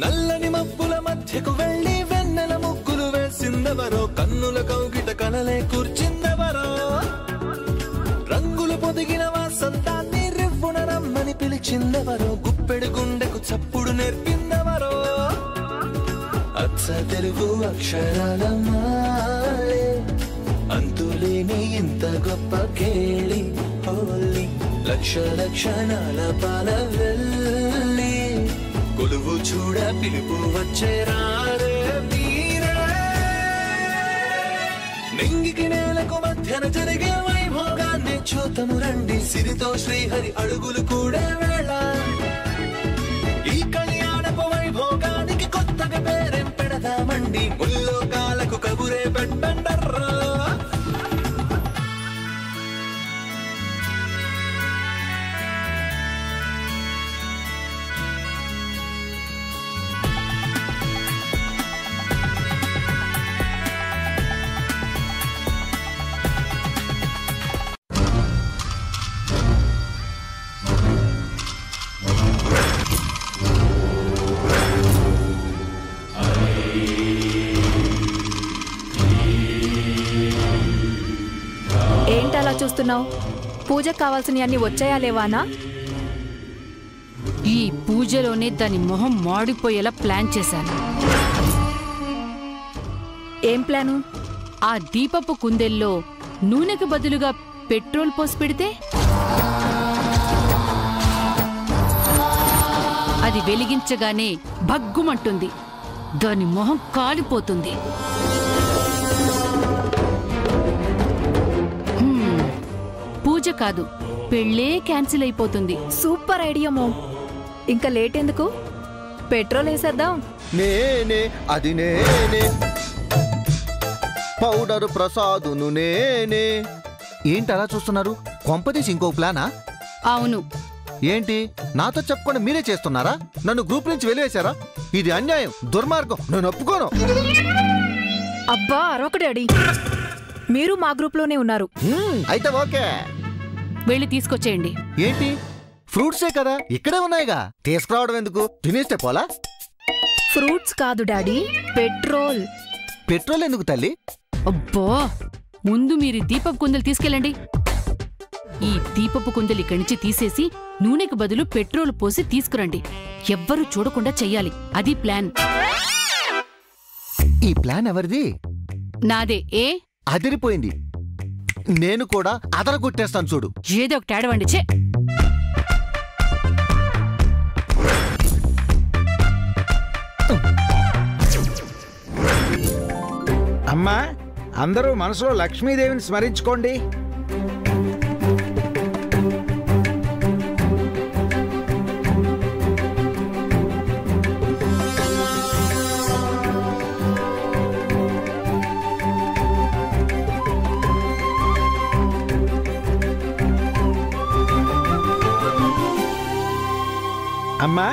నల్లని మబ్బుల మధ్యకు వెళ్లి వెన్నెల ముగ్గులు వేసిందెవరో కన్నుల కౌగిట కలలే కూర్చిందెవరో రంగులు పొదిగిన వాసంతాన్ని రివ్వున రమ్మని పిలిచిందెవరో గుప్పెడు గుండెకు చప్పుడు నేర్పిందెవరో అచ్చ తెలుగు అక్షరాల మాలే అంతులేని ఇంత గొప్ప కేళి హోలీ లక్ష లక్షణాల పాల వెళ్ళి కొలువు చూడ పిలుపు వచ్చేరారే మీరే నింగికి నేలకు మధ్యన జరిగే వైభోగాన్ని చూతము రండి సిరితో శ్రీహరి అడుగులు కూడా వేళ ఈ కళ్యాణపు వైభోగానికి కొత్తగా పేరేం పెడదామండి ముల్లోకాలకు కబురే పెట్టండర్రా ఏంటలా చూస్తున్నావు? పూజకు కావాల్సినవి అన్ని వచ్చాయా లేవానా? ఈ పూజలోనే దాని మొహం మాడిపోయేలా ప్లాన్ చేశాను. ఏం ప్లాను? ఆ దీపపు కుందెల్లో నూనెకు బదులుగా పెట్రోల్ పోసి పెడితే అది వెలిగించగానే భగ్గుమంటుంది. దాని మొహం కాలిపోతుంది. పూజ కాదు, పెళ్ళే క్యాన్సిల్ అయిపోతుంది. సూపర్ ఐడియా మో. ఇంకా లేట్ ఎందుకు? పెట్రోల్ వేసేద్దాం. నేనే అది నేనే పౌడర్ ప్రసాదును నేనే. ఏంటి అలా చూస్తున్నారు? కొంపదీసి ఇంకో ప్లానా? అవును. ఏంటి నాతో చెప్పకుండా మీరే చేస్తున్నారా? నన్ను గ్రూప్ నుంచి వెలివేశారా? ఇది అన్యాయం, దుర్మార్గం. నేను ఒప్పుకోను. అబ్బా అరొక డాడీ, మీరు మా గ్రూప్ లోనే ఉన్నారు. అయితే ఓకే, వెళ్ళి తీసుకొచ్చేయండి. ఏంటి ఫ్రూట్సే కదా, ఇక్కడే ఉన్నాయిగా, తీసుకురావడం ఎందుకు? తినేస్తే పోలా? ఫ్రూట్స్ కాదు డాడీ, పెట్రోల్. పెట్రోల్ ఎందుకు తల్లి? అబ్బా, ముందు మీరు దీపపు కుందలు తీసుకెళ్ళండి. ఈ దీపపు కుందలు ఇక్కడి నుంచి తీసేసి నూనెకు బదులు పెట్రోల్ పోసి తీసుకురండి. ఎవ్వరూ చూడకుండా చెయ్యాలి. అది ప్లాన్. ఈ ప్లాన్ ఎవరిది? నాదే. ఏ అదిరిపోయింది. నేను కూడా అదరగొట్టేస్తాను చూడు. ఏదో ఒకటి ఆడవండి. చే అమ్మా, అందరూ మనసులో లక్ష్మీదేవిని స్మరించుకోండి. అమ్మా,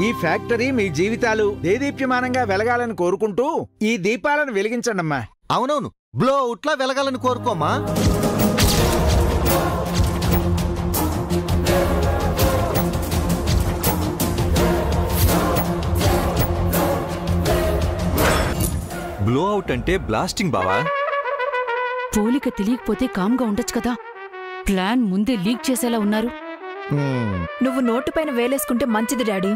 ఈ ఫ్యాక్టరీ మీ జీవితాలు దేదీప్యమానంగా వెలగాలని కోరుకుంటూ ఈ దీపాలను వెలిగించండమ్మా. అవునవును, బ్లో అవుట్లా వెలగాలని కోరుకోమా. బ్లో అవుట్ అంటే బ్లాస్టింగ్ బావా. పోలిక తెలియకపోతే కామ్గా ఉండొచ్చు కదా. ప్లాన్ ముందే లీక్ చేసేలా ఉన్నారు. నువ్వు నోటు పైన వేలేసుకుంటే మంచిది డాడీ.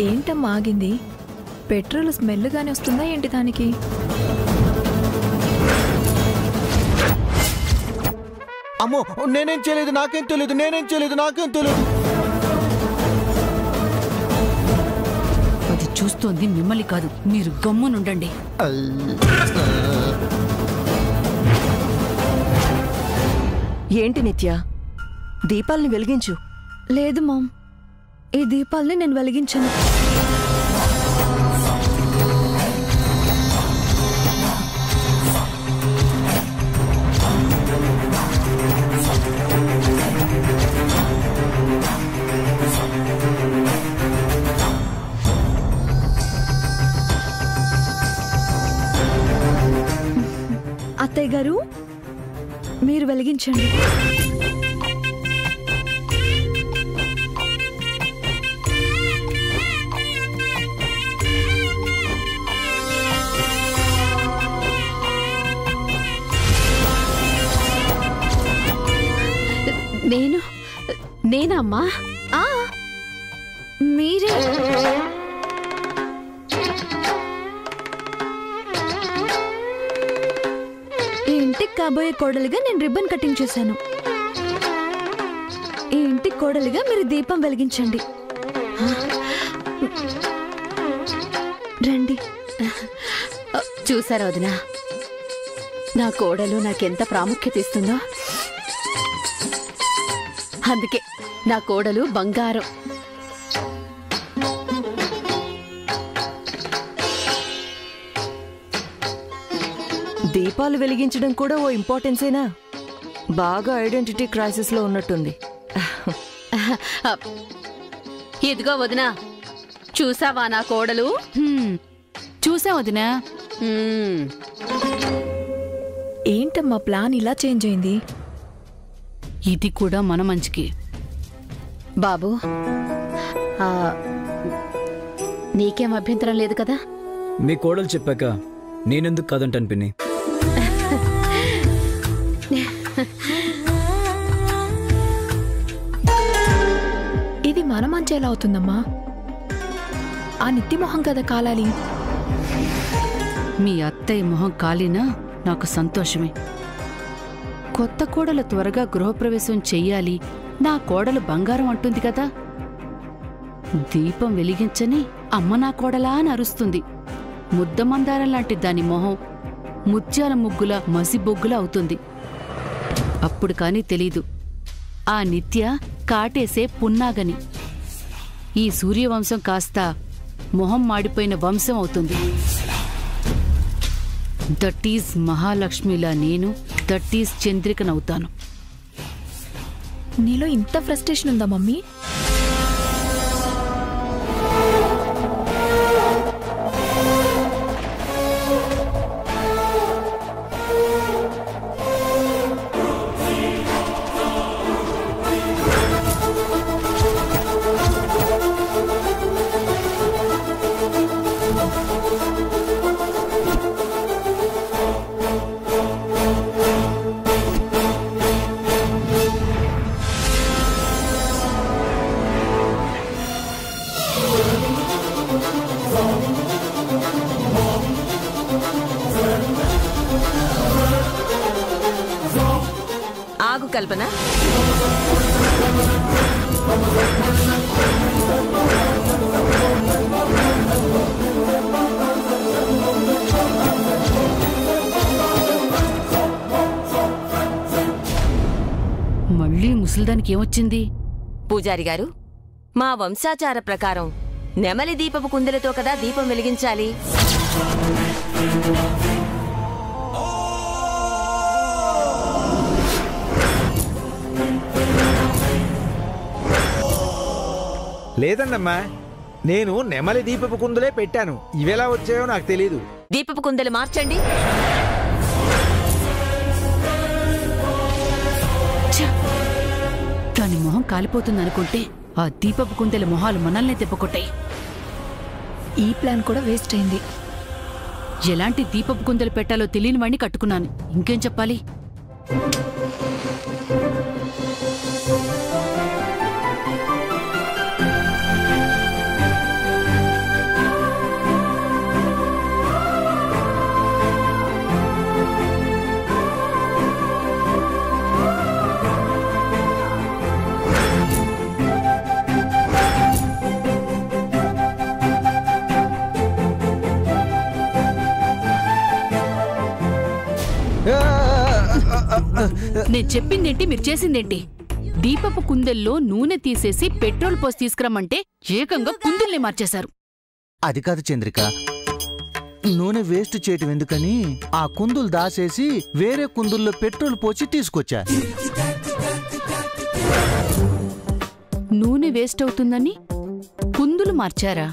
ఏంటమ్మా ఆగింది? పెట్రోల్ స్మెల్గానే వస్తుందా ఏంటి దానికి? అమ్మో, నేనేం చేయలేదు, నాకేం తెలియదు, నాకేం తెలియదు. అది చూస్తోంది మిమ్మల్ని కాదు, మీరు గమ్మునుండండి. ఏంటి నిత్య, దీపాల్ని వెలిగించు. లేదు మామ్, ఈ దీపాల్ని నేను వెలిగించను. అత్తయ్య గారు, మీరు వెలిగించండి. నేనమ్మా? మీరే. ఈ ఇంటికి కాబోయే కోడలిగా నేను రిబ్బన్ కటింగ్ చేశాను. ఈ ఇంటికి కోడలిగా మీరు దీపం వెలిగించండి. రండి. చూసారా వదినా, నా కోడలు నాకెంత ప్రాముఖ్యత ఇస్తుందో. అందుకే నా కోడలు బంగారం. దీపాలు వెలిగించడం కూడా ఓ ఇంపార్టెన్సేనా? బాగా ఐడెంటిటీ క్రైసిస్ లో ఉన్నట్టుంది. ఇదిగో వదినా, చూసావా నా కోడలు? చూసా వదినా. ఏంటమ్మా ప్లాన్ ఇలా చేంజ్ అయింది? ఇది కూడా మన మంచికి. బాబు, నీకేం అభ్యంతరం లేదు కదా? మీ కోడలు చెప్పాక నేనెందుకు కాదంటాను పిన్ని. ఇది మన మంచి ఎలా అవుతుందమ్మా? ఆ నిత్య మొహం కదా కాలాలి. మీ అత్తయ్య మొహం కాలినా నాకు సంతోషమే. కొత్త కోడలు త్వరగా గృహప్రవేశం చెయ్యాలి, నా కోడలు బంగారం అంటుంది కదా. దీపం వెలిగించని అమ్మ నా కోడలా అని అరుస్తుంది. ముద్దమందారం లాంటి దాని మొహం ముత్యాల ముగ్గుల మసిబొగ్గుల అవుతుంది. అప్పుడు కాని తెలీదు ఆ నిత్య కాటేసే పున్నాగని. ఈ సూర్యవంశం కాస్త మొహం మాడిపోయిన వంశం అవుతుంది. దట్ ఈజ్ మహాలక్ష్మిలా నేను, దట్ ఈజ్ చంద్రికనవుతాను. నీలో ఇంత ఫ్రస్ట్రేషన్ ఉందా మమ్మీ? ఆగు కల్పన. మళ్ళీ ముసలిదానికి ఏమొచ్చింది? పూజారి గారు, మా వంశాచార ప్రకారం నెమలి దీపపు కుందెలతో కదా దీపం వెలిగించాలి. లేదండమ్మా, నేను నెమలి దీపపు కుందులే పెట్టాను. ఇవెలా వచ్చాయో నాకు తెలీదు. దీపపు కుందెలు మార్చండి. దాని మొహం కాలిపోతుందనుకుంటే ఆ దీపపు కుందెల మొహాలు మనల్నే దెబ్బకొట్టాయి. ఈ ప్లాన్ కూడా వేస్ట్ అయింది. ఎలాంటి దీపపు కుందెలు పెట్టాలో తెలియని వాణ్ణి కట్టుకున్నాను. ఇంకేం చెప్పాలి? నేను చెప్పిందేంటి మీరు చేసిందేంటి? దీపపు కుందెల్లో నూనె తీసేసి పెట్రోల్ పోసి తీసుకురమ్మంటే ఏకంగా కుందుల్ని మార్చేశారు. అది కాదు చంద్రిక, నూనె వేస్ట్ చేయటం ఎందుకని ఆ కుందులు దాసేసి వేరే కుందుల్లో పెట్రోల్ పోసి తీసుకొచ్చా. నూనె వేస్ట్ అవుతుందని కుందులు మార్చారా?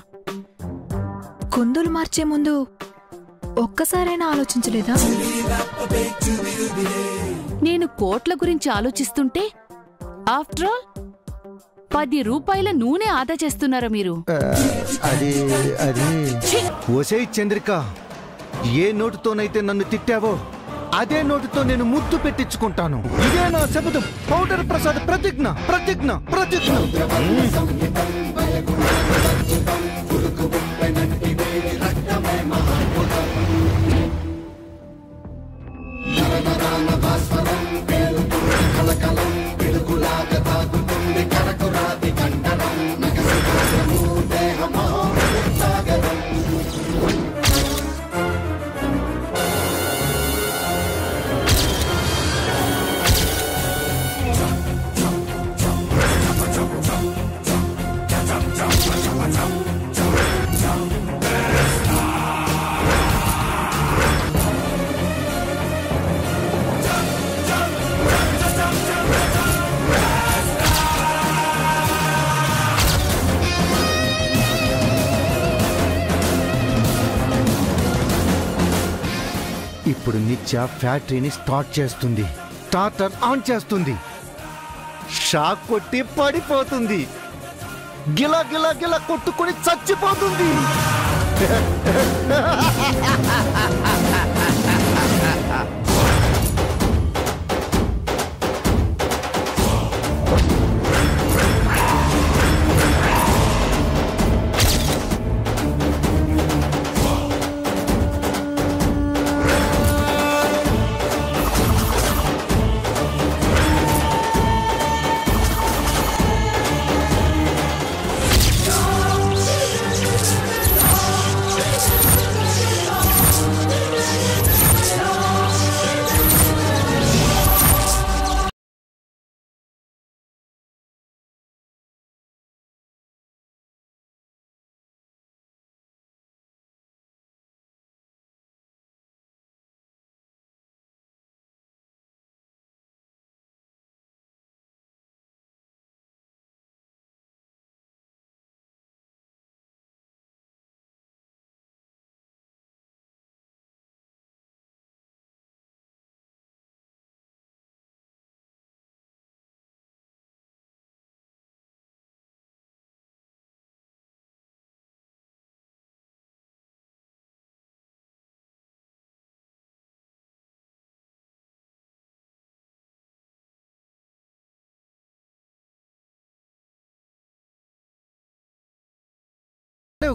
కుందులు మార్చే ముందు ఒక్కసారైనా ఆలోచించలేదా? నేను కోట్ల గురించి ఆలోచిస్తుంటే ఆఫ్టర్ ఆల్ 10 రూపాయల నూనె ఆదా చేస్తున్నారా మీరు? అది ఒసే చంద్రిక, ఏ నోటుతోనైతే నన్ను తిట్టావో అదే నోటుతో నేను ముద్దు పెట్టించుకుంటాను. ఇదే నా శపథం. పౌడర్ ప్రసాద్ ప్రతిజ్ఞ ప్రతిజ్ఞ ప్రతిజ్ఞ. ఇప్పుడు నిత్య ఫ్యాక్టరీని స్టార్ట్ చేస్తుంది. స్టార్టర్ ఆన్ చేస్తుంది. షాక్ కొట్టి పడిపోతుంది. గిలా గిలా గిలా కొట్టుకొని చచ్చిపోతుంది.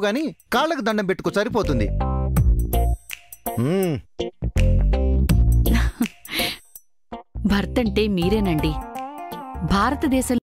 గాని కాళ్ళకు దండం పెట్టుకో సరిపోతుంది. భర్తంటే మీరేనండి. భారతదేశం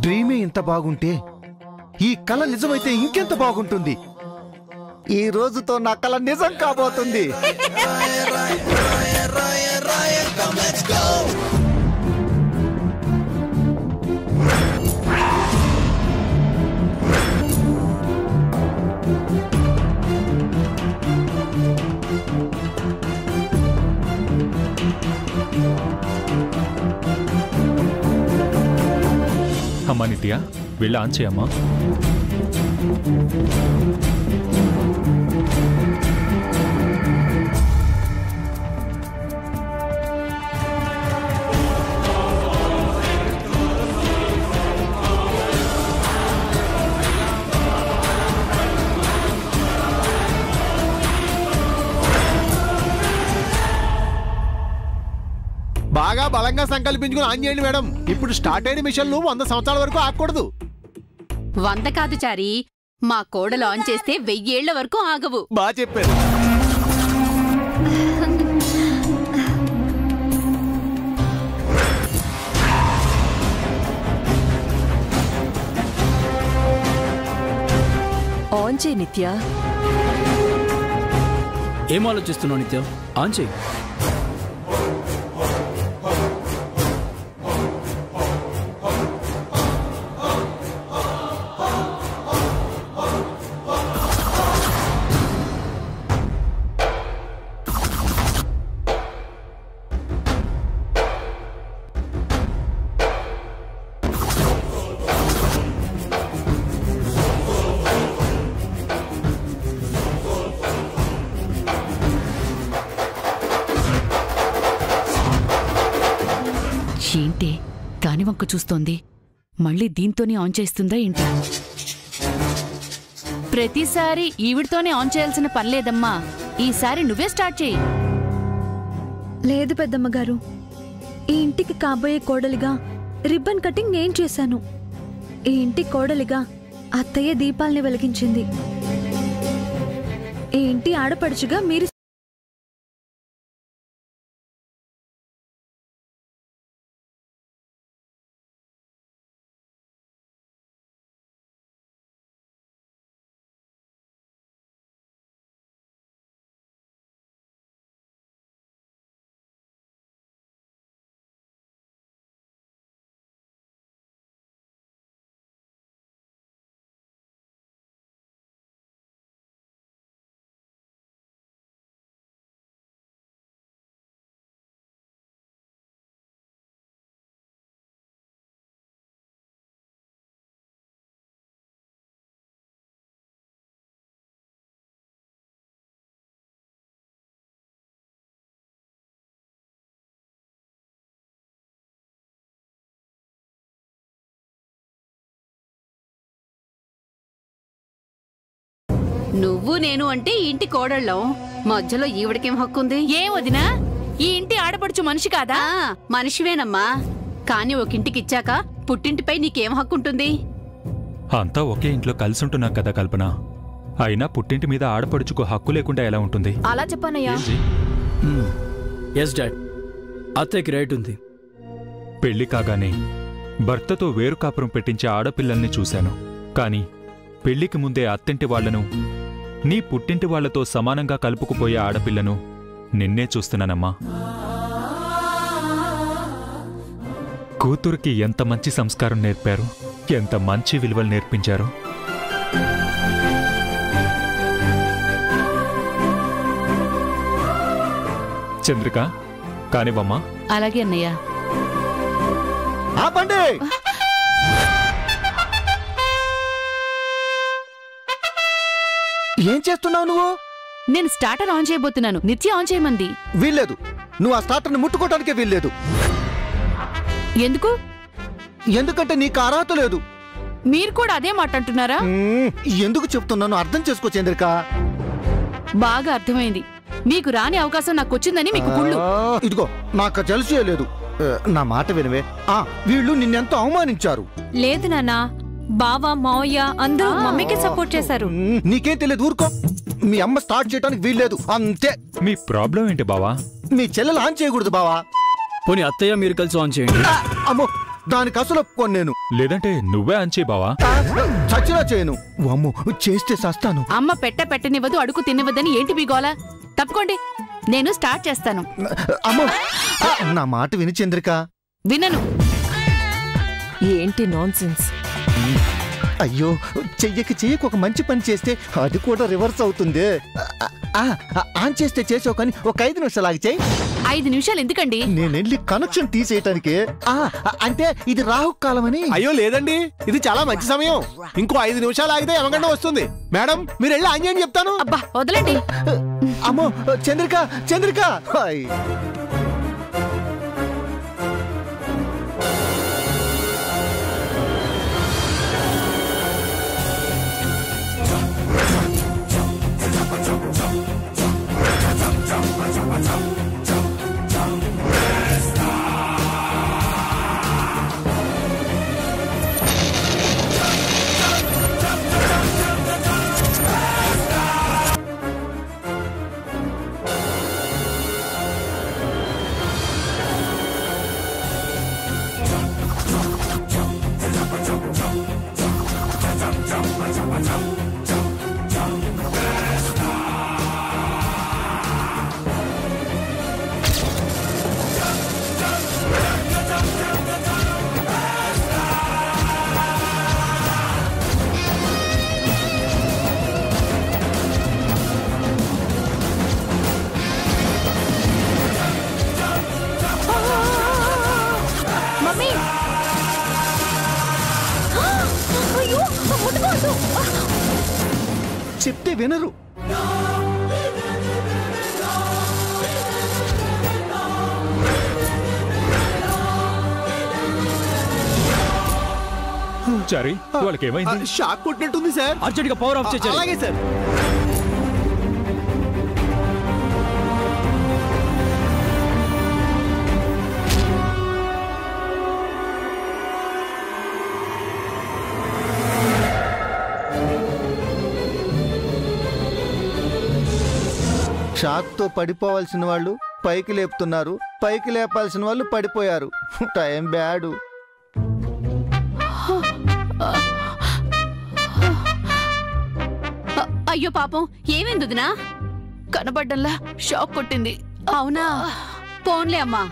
డ్రీమే ఇంత బాగుంటే ఈ కళ నిజమైతే ఇంకెంత బాగుంటుంది. ఈ రోజుతో నా కళ నిజం కాబోతుంది. అమ్మా నిత్య, వెళ్ళి ఆన్ చేయమ్మా. బలంగా సంకల్పించుకుని ఆన్ చేయండి మేడం. ఇప్పుడు స్టార్ట్ అయిన మిషన్లు 100 సంవత్సరాల వరకు ఆగకూడదు. 100 కాదు చారీ, మా కోడలు ఆన్ చేస్తే 1000 ఏళ్ల వరకు ఆగవు. బాగా చెప్పారు. ఆన్ చేయి నిత్య. ఏం ఆలోచిస్తున్నావు నిత్య? ఆన్ చేయి. ఏంటే కాని వంక చూస్తోంది? మళ్ళీ దీంతోనే ఆన్ చేస్తుందా ఏంటి? ప్రతిసారి ఈవిడితోనే ఆన్ చేయాల్సిన పనిలేదమ్మా, ఈసారి నువ్వే స్టార్ట్ చేయి. లేదు పెద్దమ్మ గారు, ఈ ఇంటికి కాబోయే కోడలిగా రిబ్బన్ కటింగ్ నేను చేశాను. ఈ ఇంటి కోడలిగా అత్తయ్య దీపాల్ని వెలిగించింది. ఈ ఇంటి ఆడపడుచుగా మీరు నువ్వు నేను అంటే ఈ ఇంటి కోడళ్ళం, మధ్యలో ఈవిడకేం హక్కుంది? ఏం వదినా, ఈ ఇంటి ఆడపడుచు మనిషి కాదా? మనిషివేనమ్మా, కాని ఒక ఇంటికిచ్చాక పుట్టింటిపై నీకేం హక్కుంటుంది? అంతా ఒకే ఇంట్లో కలిసి ఉంటున్నాం కదా కల్పన. అయినా పుట్టింటి మీద ఆడపడుచుకు హక్కు లేకుండా ఎలా ఉంటుంది? అలా చెప్పానయ్యా. ఎస్ డాడ్, అత్తయ్యకి రైట్ ఉంది. పెళ్లి కాగానే భర్తతో వేరు కాపురం పెట్టించే ఆడపిల్లల్ని చూశాను. కాని పెళ్లికి ముందే అత్తింటి వాళ్లను, నీ పుట్టింటి వాళ్లతో సమానంగా కలుపుకుపోయే ఆడపిల్లను నిన్నే చూస్తున్నానమ్మా. కూతురికి ఎంత మంచి సంస్కారం నేర్పారు, ఎంత మంచి విలువలు నేర్పించారు. చంద్రిక, కానివమ్మా. అలాగే అన్నయ్య. ఆపండి! ఏం చేస్తున్నావు నువ్వు? నేను స్టార్టర్ ఆన్ చేయబోతున్నాను, నిత్య ఆన్ చేయమంది. వీల్లేదు, నువ్వు ఆ స్టార్టర్ని ముట్టుకోవటానికే వీల్లేదు. ఎందుకు? ఎందుకంటే నీకు అర్హత లేదు. మీరు కూడా అదే మాట అంటున్నారా? ఎందుకు చెప్తున్నాను అర్థం చేసుకో చంద్రిక. బాగా అర్థమైంది, మీకు రాని అవకాశం నాకు వచ్చిందని మీకు కుళ్ళు. ఇదిగో నాకు తెలిసే లేదు. నా మాట వినవే. వీళ్ళు నిన్నెంతో అవమానించారు. లేదు నాన్నా, బావ మావయ్య అందరూ మమ్మీకి సపోర్ట్ చేశారు. నీకేం తెలియదు, ఊరుకో. మీ అమ్మ స్టార్ట్ చేయడానికి వీల్లేదు, అంతే. మీ ప్రాబ్లం ఏంటి బావా? మీ చెల్లెలు ఆన్ చేయకూడదు బావా. పోనీ అత్తయ్య మీరు కలిసి ఆన్ చేయండి. అమ్మో, దానికి అసలు ఒప్పుకోను నేను. లేదంటే నువ్వే ఆన్ చేయి బావా. చచ్చినా చేయను. అమ్మో, చేస్తే సస్తాను. అమ్మ పెట్టనివ్వదు, అడుగు తినివ్వదని ఏంటి మీ గోల? తప్పుకోండి, నేను స్టార్ట్ చేస్తాను. అమ్మో, నా మాట విని చంద్రిక. వినను. ఏంటి నాన్సెన్స్? అయ్యో, చెయ్యక ఒక మంచి పని చేస్తే అది కూడా రివర్స్ అవుతుంది. ఆన్ చేస్తే చేసావు కానీ ఒక 5 నిమిషాలు ఆగి చేయి. 5 నిమిషాలు ఎందుకండి? నేనెళ్ళి కనెక్షన్ తీసేయటానికి. అంటే ఇది రాహుకాలం అని. అయ్యో లేదండి, ఇది చాలా మంచి సమయం. ఇంకో 5 నిమిషాలు ఆగితే యమగండం వస్తుంది. మేడం మీరు వెళ్ళి ఆన్ చేయండి చెప్తాను. అబ్బా వదలండి. అమ్మో, చంద్రిక చంద్రిక. చెప్తే వినరు. చారీ, వాళ్ళకి ఏమైంది? షాక్ కొట్టినట్టుంది సార్. అర్జెంట్గా పవర్ ఆఫ్ చేయాలి. అలాగే సార్. షాక్తో పడిపోవాల్సిన వాళ్ళు పైకి లేపుతున్నారు, పైకి లేపాల్సిన వాళ్ళు పడిపోయారు. Time bad. అయ్యో పాపం, ఏమైంది వదినా? కనబడ్డంలా షాక్ కొట్టింది. అవునా? పోన్లే అమ్మా,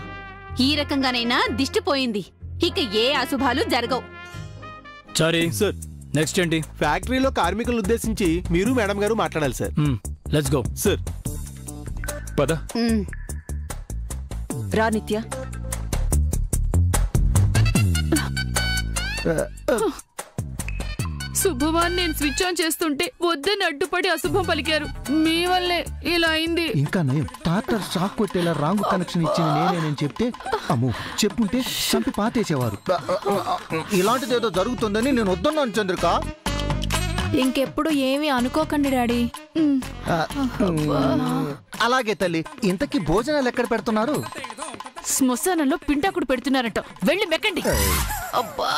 ఈ రకంగానైనా దిష్టి పోయింది. ఇక ఏ అశుభాలు జరగవు. చారీ సార్, నెక్స్ట్ ఏంటి? ఫ్యాక్టరీలో కార్మికులను ఉద్దేశించి మీరు మేడం గారు మాట్లాడాలి సార్. Let's go. సార్ పద. రా నిత్య. శుభవాన్ని నేను స్విచ్ ఆన్ చేస్తుంటే వద్దని అడ్డుపడి అశుభం పలికారు. మీ వల్లే ఇలా అయింది. ఇంకా నయం, టాటర్ షాక్ కొట్టేలా రాంగ్ కనెక్షన్ ఇచ్చింది నేనేనని చెప్తే అమ్మో చెప్పుంటే చంపి పాతేసేవారు. ఇలాంటిదేదో జరుగుతుందని నేను వద్దన్నాను చంద్రిక. ఇంకెప్పుడు ఏమీ అనుకోకండి డాడీ. అలాగే తల్లి. ఇంతకీ భోజనాలు ఎక్కడ పెడుతున్నారు? శ్మశానంలో పిండాకుడు పెడుతున్నారట. వెళ్ళి మెక్కండి. అబ్బా,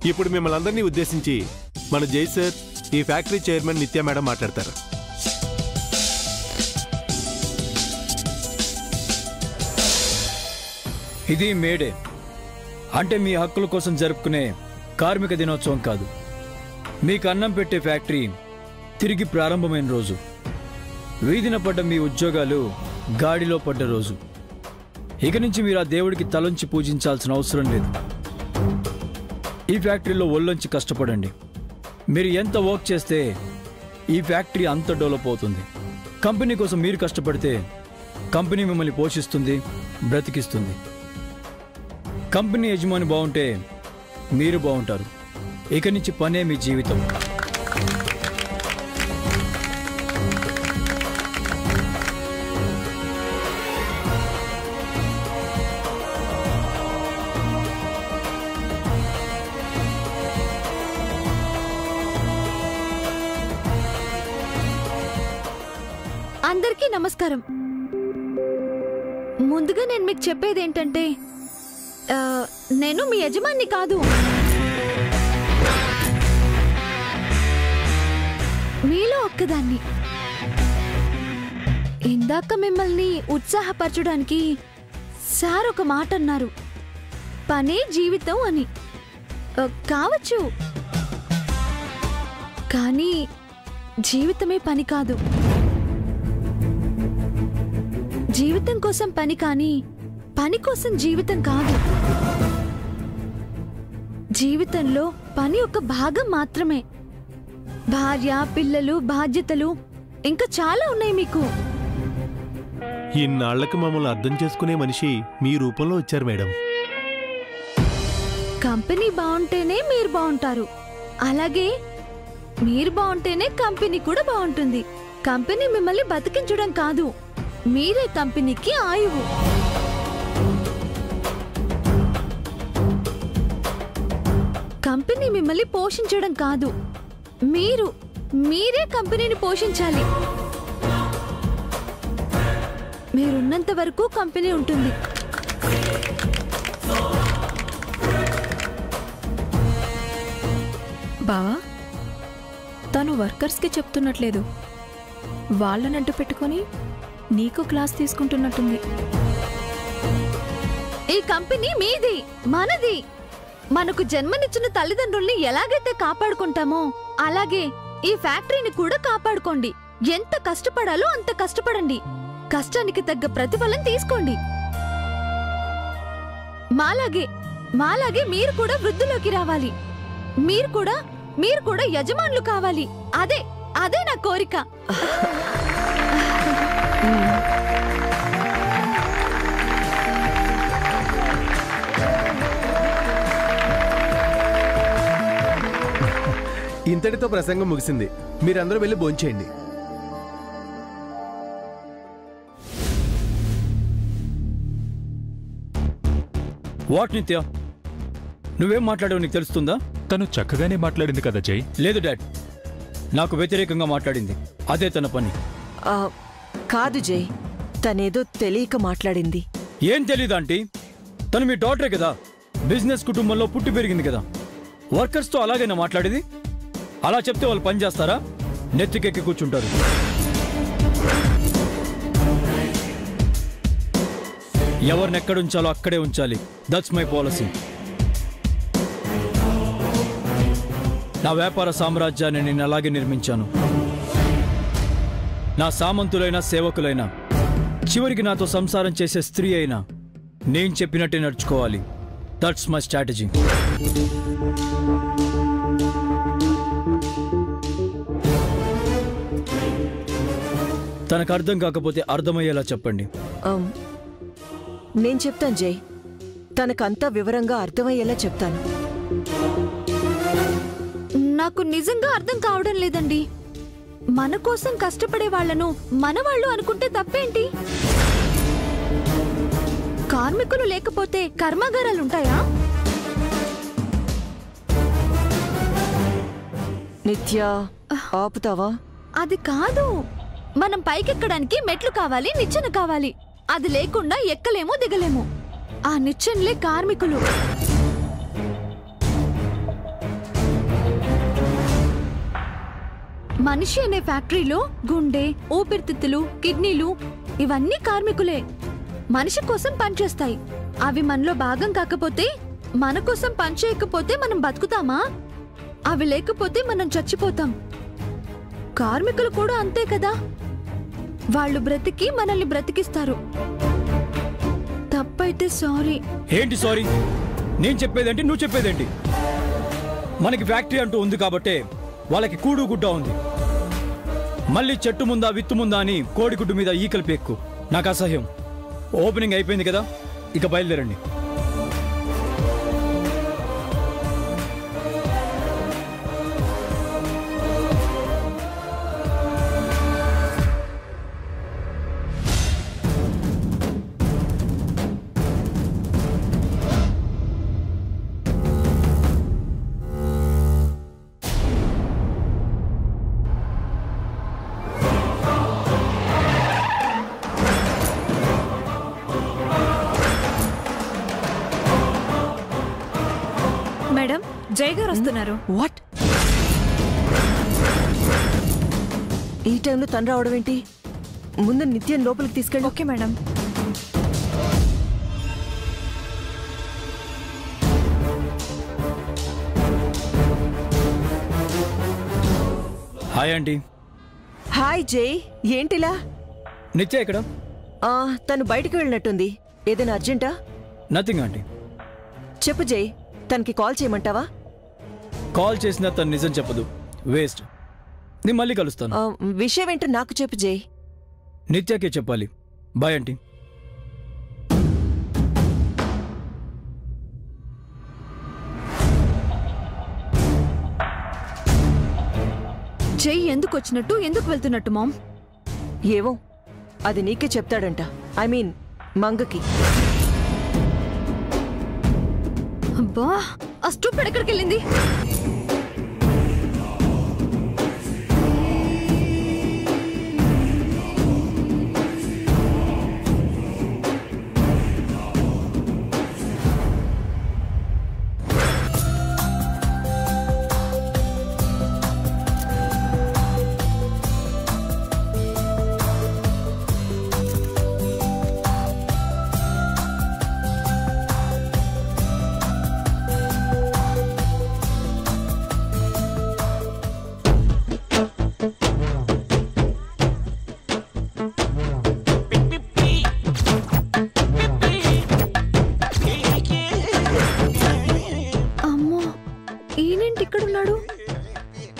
ఇప్పుడు మిమ్మల్ని అందరినీ ఉద్దేశించి మన జై సార్, ఈ ఫ్యాక్టరీ చైర్మన్ నిత్య మేడం మాట్లాడతారు. ఇది మేడే, అంటే మీ హక్కుల కోసం జరుపుకునే కార్మిక దినోత్సవం కాదు. మీకు అన్నం పెట్టే ఫ్యాక్టరీ తిరిగి ప్రారంభమైన రోజు. వీధిన పడ్డ మీ ఉద్యోగాలు గాడిలో పడ్డ రోజు. ఇక నుంచి మీరు ఆ దేవుడికి తలంచి పూజించాల్సిన అవసరం లేదు. ఈ ఫ్యాక్టరీలో ఒళ్ళొంచి కష్టపడండి. మీరు ఎంత వర్క్ చేస్తే ఈ ఫ్యాక్టరీ అంత డెవలప్ అవుతుంది. కంపెనీ కోసం మీరు కష్టపడితే కంపెనీ మిమ్మల్ని పోషిస్తుంది, బ్రతికిస్తుంది. కంపెనీ యజమాని బాగుంటే మీరు బాగుంటారు. ఇక నుంచి పనే మీ జీవితం. అందరికీ నమస్కారం. ముందుగా నేను మీకు చెప్పేది ఏంటంటే, నేను మీ యజమాని కాదు. మీలో ఒక్కదాన్ని. ఇందాక మిమ్మల్ని ఉత్సాహపరచడానికి సార్ ఒక మాట అన్నారు, పనే జీవితం అని. కావచ్చు, కానీ జీవితమే పని కాదు. జీవితం కోసం పని, కానీ పని కోసం జీవితం కాదు. జీవితంలో పని ఒక భాగం మాత్రమే. భార్య, పిల్లలు, బాధ్యతలు ఇంకా చాలా ఉన్నాయి మీకు. ఇన్నాళ్లకు మమ్మల్ని అర్థం చేసుకునే మనిషి మీ రూపంలో వచ్చారు మేడం. కంపెనీ బాగుంటేనే మీరు బాగుంటారు. అలాగే మీరు బాగుంటేనే కంపెనీ కూడా బాగుంటుంది. కంపెనీ మిమ్మల్ని బతికించడం కాదు, మీరే కంపెనీకి ఆయువు. కంపెనీ మిమ్మల్ని పోషించడం కాదు, మీరే కంపెనీని పోషించాలి. మీరున్నంత వరకు కంపెనీ ఉంటుంది. బావా, తను వర్కర్స్కి చెప్తున్నట్లేదు, వాళ్ళని అడ్డు పెట్టుకొని నీకు క్లాస్ తీసుకుంటున్నట్టుంది. ఈ కంపెనీ మీది, మనది. మనకు జన్మనిచ్చిన తల్లిదండ్రుల్ని ఎలాగైతే కాపాడుకుంటామో అలాగే ఈ ఫ్యాక్టరీని కూడా కాపాడుకోండి. ఎంత కష్టపడాలో అంత కష్టపడండి. కష్టానికి తగ్గ ప్రతిఫలం తీసుకోండి. మాలాగే మీరు కూడా వృద్ధిలోకి రావాలి. మీరు కూడా యజమానులు కావాలి. అదే నా కోరిక. ఇంతటితో ప్రసంగం ముగిసింది. మీరందరూ వెళ్ళి భోంచేయండి. వాట్ నిత్య, నువ్వేం మాట్లాడావు నీకు తెలుస్తుందా? తను చక్కగానే మాట్లాడింది కదా జై. లేదు డాడ్, నాకు వ్యతిరేకంగా మాట్లాడింది. అదే తన పని. కాదు జై, తనేదో తెలియక మాట్లాడింది. ఏం తెలీదా ఆంటీ? తను మీ డాటరే కదా, బిజినెస్ కుటుంబంలో పుట్టి పెరిగింది కదా. వర్కర్స్తో అలాగైనా మాట్లాడేది? అలా చెప్తే వాళ్ళు పని చేస్తారా? నెత్తికెక్కి కూర్చుంటారు. ఎవరిని ఎక్కడ ఉంచాలో అక్కడే ఉంచాలి. That's my policy. నా వ్యాపార సామ్రాజ్యాన్ని నేను అలాగే నిర్మించాను. నా సామంతులైనా సేవకులైనా, చివరికి నాతో సంసారం చేసే స్త్రీ అయినా నేను చెప్పినట్టే నడుచుకోవాలి. That's my strategy. తనకు అర్థం కాకపోతే అర్థమయ్యేలా చెప్పండి. నేను చెప్తాను జై, తనకంతా వివరంగా అర్థమయ్యేలా చెప్తాను. నాకు నిజంగా అర్థం కావడం లేదండి. మన కోసం కష్టపడే వాళ్లను మనవాళ్ళు అనుకుంటే తప్పేంటి? కార్మికులు లేకపోతే కర్మాగారాలుంటాయా? నిత్య, ఆపుతావా? అది కాదు. మనం పైకెక్కడానికి మెట్లు కావాలి, నిచ్చెన కావాలి. అది లేకుండా ఎక్కలేమో దిగలేము. ఆ నిచ్చెనలే కార్మికులు. మనిషి అనే ఫ్యాక్టరీలో గుండె, ఊపిరితిత్తులు, కిడ్నీలు ఇవన్నీ కార్మికులే. మనిషి కోసం పనిచేస్తాయి. అవి మనలో భాగం కాకపోతే, మన కోసం పనిచేయకపోతే మనం బతుకుతామా? అవి లేకపోతే మనం చచ్చిపోతాం. కార్మికులు కూడా అంతే కదా. వాళ్ళు బ్రతికి మనల్ని బ్రతికిస్తారు. తప్పైతే సారీ. ఏంటి సారీ? నేను చెప్పేదేంటి, నువ్వు చెప్పేదేంటి? మనకి ఫ్యాక్టరీ అంటూ ఉంది కాబట్టే వాళ్ళకి కూడు గుడ్డ ఉంది. మళ్ళీ చెట్టు ముందా విత్తు ముందా అని కోడిగుడ్డు మీద ఈకలు పెక్కు. నాకు అసహ్యం. ఓపెనింగ్ అయిపోయింది కదా, ఇక బయలుదేరండి. మేడం, జై గారు వస్తున్నారు. వాట్? ఈ టైంలో తను రావడం ఏంటి? ముందు నిత్యం లోపలికి తీసుకెళ్ళి. Okay madam. Hi aunty. Hi జై, ఏంటిలా? నిత్య ఇక్కడ? తను బయటికి వెళ్ళినట్టుంది. ఏదైనా అర్జెంటా? Nothing aunty. చెప్పు జై, తనకి కాల్ చేయమంటావా? కాల్ చేసినా తను నిజం చెప్పదు. వేస్ట్. నేను మళ్ళీ కలుస్తాను. విషయం ఏంటో నాకు చెప్పు జై. నిత్యకే చెప్పాలి. Bye aunty. జై ఎందుకు వచ్చినట్టు, ఎందుకు వెళ్తున్నట్టు మామ్? ఏవో, అది నీకే చెప్తాడంట. I mean మంగకి. అబ్బా, ఆ స్టూపిడ్ ఎక్కడికి వెళ్ళింది?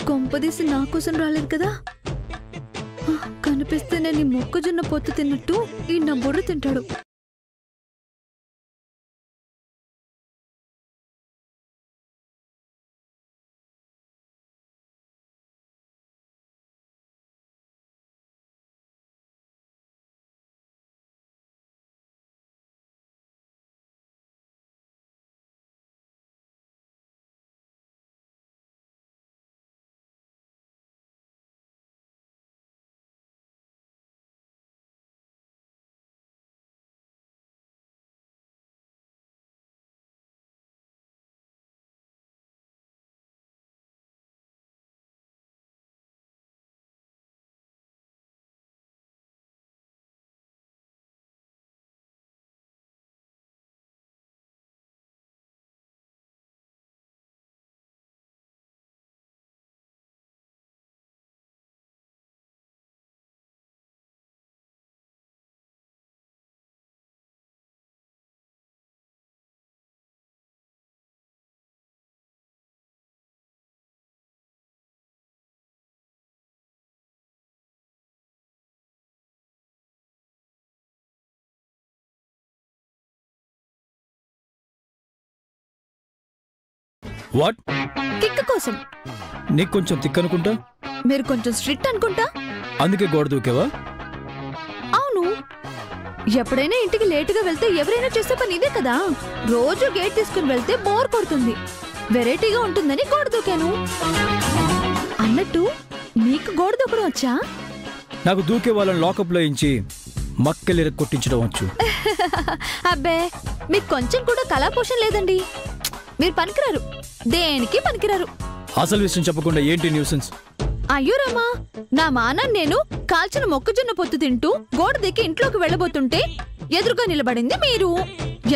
కొంపదీసి నా కోసం రాలేదు కదా? కనిపిస్తే నేను మొక్కజొన్న పొత్తు తిన్నట్టు ఈ నా బుర్ర తింటాడు. వాట్? కిక్ కోసం. నీకు కొంచెం తిక్కనుకుంటా, మీరు కొంచెం స్ట్రిక్ట్ అనుకుంటా. అందుకే గోడ దూకేవా? అవును, ఎప్పుడైనా ఇంటికి లేటుగా వెళ్తే ఎవరైనా చేసే పని ఇదే కదా. రోజు గేట్ తీసుకుని వెళ్తే బోర్ కొడుతుంది, వెరైటీగా ఉంటుందని గోడ దూకాను. అన్నట్టు మీకు గోడ దూకడం వచ్చా? నాకు దూకే వాళ్ళని లాకప్లో ఇంచి మక్కలు కొట్టించడం వచ్చు. అబ్బే, మీకు కొంచెం కూడా కళాపోషణ లేదండి. మీరు పనికిరారు, దేనికి పనికిరారు. అసలు విషయం చెప్పకుండా ఏంటి న్యూసెన్స్? అయ్యో రామా, నా మానాన్ని నేను కాల్చిన మొక్కజొన్న పొత్తు తింటూ గోడ దిక్కి ఇంట్లోకి వెళ్ళబోతుంటే ఎదురుగా నిలబడింది మీరు.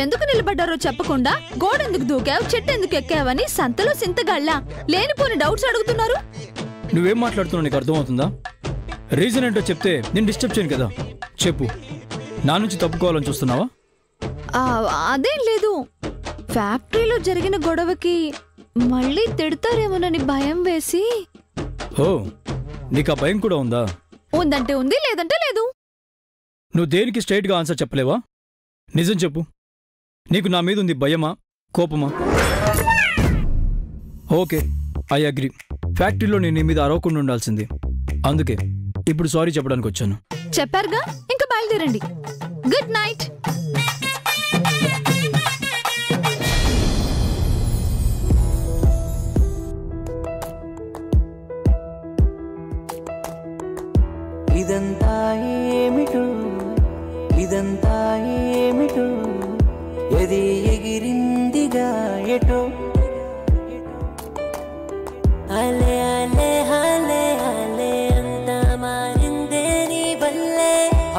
ఎందుకు నిలబడ్డారో చెప్పకుండా గోడ ఎందుకు దూకావు, చెట్టు ఎందుకు ఎక్కావని సంతలో సింతగాళ్ళ లేనిపోని డౌట్స్ అడుగుతున్నారు. నువ్వేం మాట్లాడుతున్నావు నీకు అర్థమవుతుందా? రీజన్ ఏంటో చెప్తే నేను డిస్టర్బ్ చేయను కదా. చెప్పు, నా నుంచి తప్పుకోవాలని చూస్తున్నావా? అదేం లేదు, ఫ్యాక్టరీలో జరిగిన గొడవకి మళ్ళీ తిడతారేమోనని భయం వేసి. ఓ, నీకు ఆ భయం కూడా ఉందా? ఉందంటే ఉంది, లేదంటే లేదు. నువ్వు దేనికి స్ట్రైట్గా ఆన్సర్ చెప్పలేవా? నిజం చెప్పు, నీకు నా మీద ఉంది భయమా, కోపమా? Okay, I agree. ఫ్యాక్టరీలో నేను నీ మీద అరవకుండా ఉండాల్సింది, అందుకే ఇప్పుడు సారీ చెప్పడానికి వచ్చాను. చెప్పారుగా, ఇంకా బయలుదేరండి. Good night. ఇదంతా ఏమిటో, ఇదంతా ఏమిటో, ఎది ఎగిరిందిగా ఎటో. అలే అలే అలే అలే అంతా మారిందే నీ వల్లే.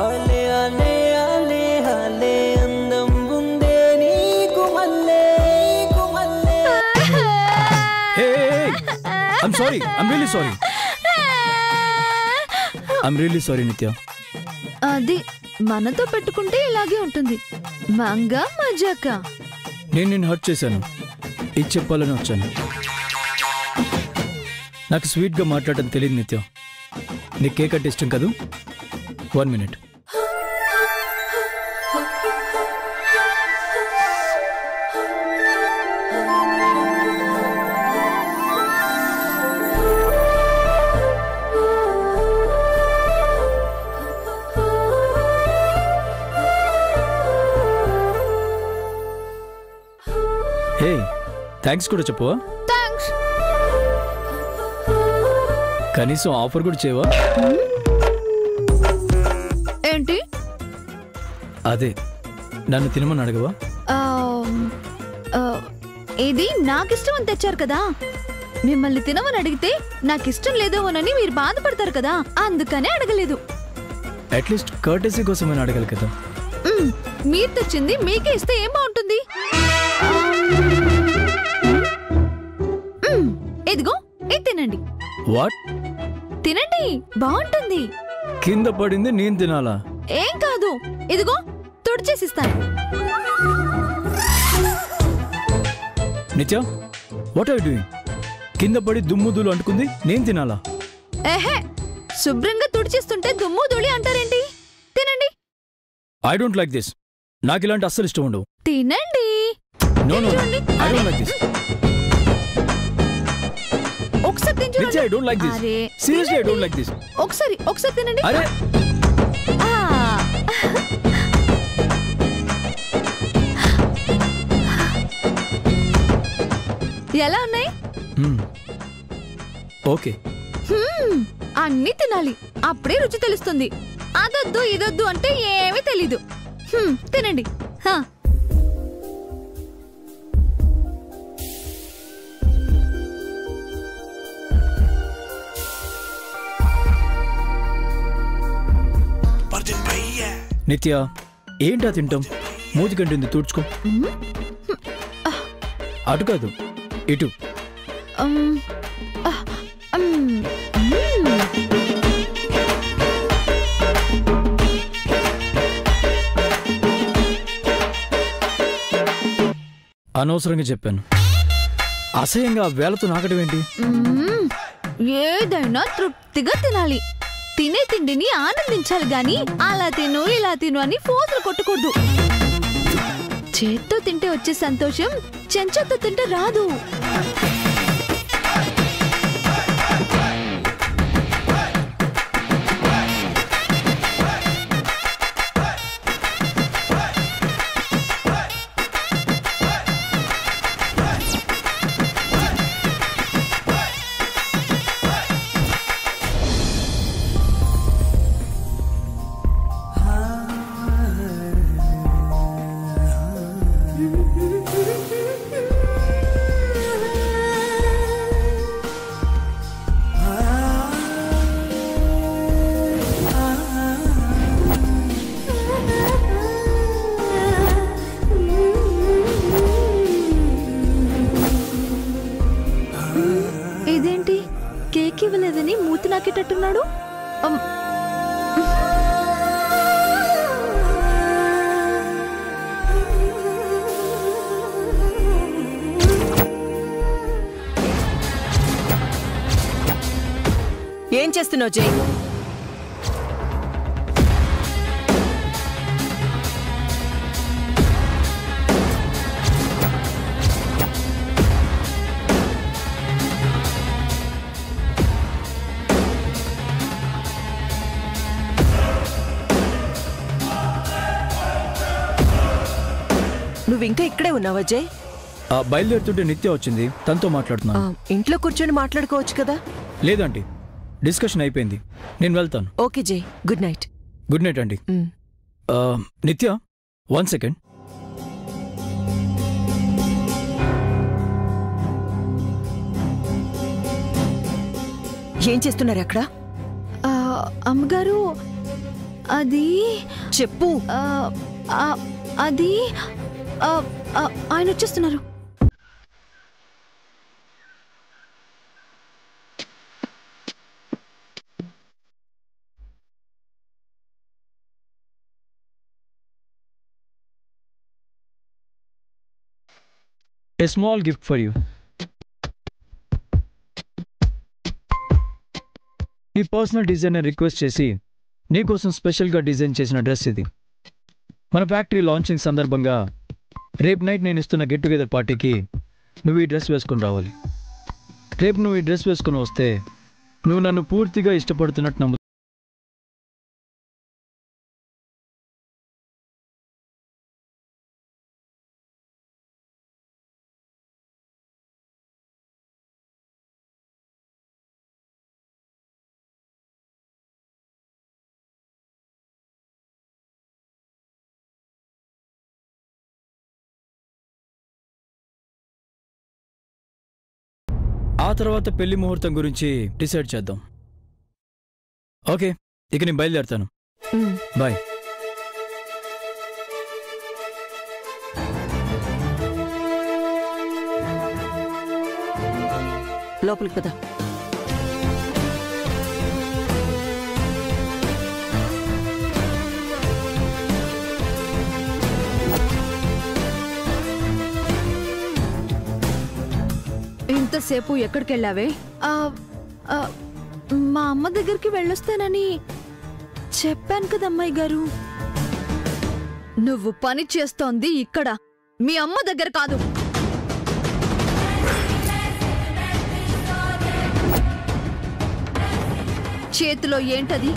అలే అలే అలే అలే అందం ఉందే నీకు మల్లే, నీకు మల్లే. I'm sorry, I'm really sorry. I'm really sorry Nitya. అది మనతో పెట్టుకుంటే ఇలాగే ఉంటుంది, మంగా మజాక. నేను నిన్ను హర్ట్ చేశాను, ఇది చెప్పాలని వచ్చాను. నాకు స్వీట్గా మాట్లాడటం తెలియదు నిత్య. నీ కేక్ అంటే ఇష్టం కదూ? 1 minute. హే, థ్యాంక్స్ కూడా చెప్పవా? థ్యాంక్స్. కనీసం ఆఫర్ కూడా చేయవా? ఏంటి? అదే, నన్ను తినమని అడగవా? ఇది నాకిష్టం అని తెచ్చారు కదా, మిమ్మల్ని తినమని అడిగితే నాకిష్టం లేదోనని మీరు బాధపడతారు కదా, అందుకనే అడగలేదు. అట్లీస్ట్ కర్టెసీ కోసమైనా అడగాలి కదా. మీరు తెచ్చింది మీకే ఇస్తే ఏం బాగుంటుంది? ఇదిగో, ఇది తినండి. వాట్? తినండి, బాగుంటుంది. కింద పడింది నేను తినాలా? ఏం కాదు, ఇదిగో తుడిచేసిస్తాను. నిత్య, వాట్ ఆర్ యు డూయింగ్? కింద పడి దుమ్ము ధూళి అంటుకుంది, నేను తినాలా? ఏహే, శుభ్రంగా తుడిచేస్తుంటే దుమ్ము ధూళి అంటారేంటి? తినండి. I don't like this. నాకు ఇలాంటి అస్సలు ఇష్టం ఉండవు. తినండి. No no, I don't like this. ఒకసారి తినండి. Nithya, I don't like this. Seriously I don't like this. ఒకసారి తినండి. అరే, ఎలా ఉన్నాయి? ఓకే. అన్నీ తినాలి, అప్పుడే రుచి తెలుస్తుంది. అదొద్దు ఇదొద్దు అంటే ఏమీ తెలీదు. తినండి. నిత్య, ఏంటా తింటాం? మూతి కంటింది, తుడుచుకో. అటు కాదు, ఇటు. అనవసరంగా చెప్పాను. అసహ్యంగా వేళతో నాకడం ఏంటి? ఏదైనా తృప్తిగా తినాలి. తినే తిండిని ఆనందించాలి గాని అలా తిను ఇలా తిను అని ఫోర్సులు కొట్టకూడదు. చేత్తో తింటే వచ్చే సంతోషం చెంచాతో తింటే రాదు. ఇవ్వలేదని మూతి నాకేటట్టున్నాడు. ఏం చేస్తున్నావు జై? నువ్వు ఇంకా ఇక్కడే ఉన్నావా జై? బయలుదేరుతుంటే నిత్య వచ్చింది, తనతో మాట్లాడుతున్నా. ఇంట్లో కూర్చొని మాట్లాడుకోవచ్చు కదా. లేదండి, డిస్కషన్ అయిపోయింది, నేను వెళ్తాను. ఓకే జై, గుడ్ నైట్. గుడ్ నైట్ అండి. నిత్య, 1 సెకండ్. ఏం చేస్తున్నారు అక్కడ? అమ్మగారు, అది చెప్పు. అది ఆయన వచ్చేస్తున్నారు. A small gift for you. నీ పర్సనల్ డిజైనర్ రిక్వెస్ట్ చేసి నీకోసం స్పెషల్గా డిజైన్ చేసిన డ్రెస్ ఇది. మన ఫ్యాక్టరీ లాంచింగ్ సందర్భంగా రేపు నైట్ నేను ఇస్తున్న గెట్ టుగెదర్ పార్టీకి నువ్వు ఈ డ్రెస్ వేసుకొని రావాలి. రేపు నువ్వు ఈ డ్రెస్ వేసుకొని వస్తే నువ్వు నన్ను పూర్తిగా ఇష్టపడుతున్నట్టు నమ్ము. ఆ తర్వాత పెళ్లి ముహూర్తం గురించి డిసైడ్ చేద్దాం. ఓకే, ఇక నేను బయలుదేరుతాను. బాయ్. లోపలికి పద. ఇంతసేపు ఎక్కడికి వెళ్ళావే? మా అమ్మ దగ్గరికి వెళ్ళొస్తానని చెప్పాను కదా అమ్మాయి గారు. నువ్వు పని చేస్తోంది ఇక్కడ, మీ అమ్మ దగ్గర కాదు. చేతిలో ఏంటది?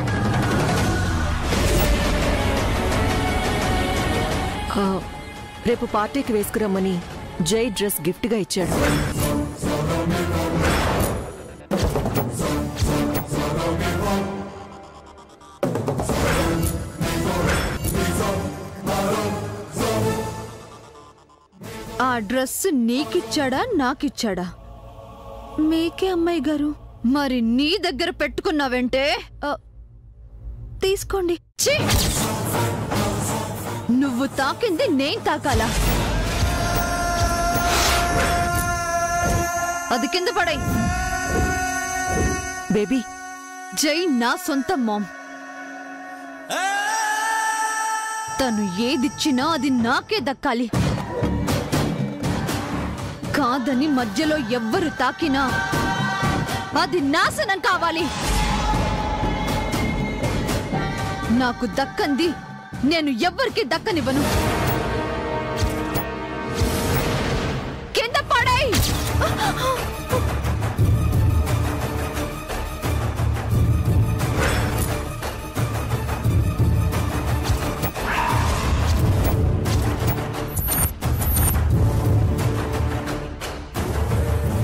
రేపు పార్టీకి వేసుకురమ్మని జై డ్రెస్ గిఫ్ట్గా ఇచ్చాడు. ఆ డ్రెస్ నీకిచ్చాడా నాకిచ్చాడా? మీకే అమ్మాయి గారు. మరి నీ దగ్గర పెట్టుకున్నావంటే తీసుకోండి. నువ్వు తాకింది నేను తాకాలా? అది కింద పడై. బేబీ, జై నా సొంత మామ్. తను ఏదిచ్చినా అది నాకే దక్కాలి. కాదని మధ్యలో ఎవ్వరు తాకినా అది నాశనం కావాలి. నాకు దక్కంది నేను ఎవ్వరికి దక్కనివ్వను. కింద పడై.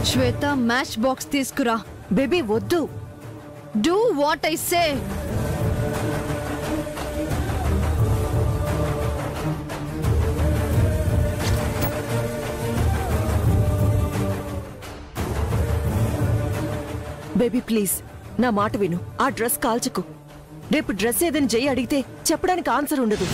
శ్వేత మ్యాచ్ బాక్స్ తీసుకురా. బేబీ వద్దు. Do what I say. Baby please నా మాట విను. ఆ డ్రెస్ కాల్చకు. రేపు డ్రెస్ ఏదని జై అడిగితే చెప్పడానికి ఆన్సర్ ఉండదు.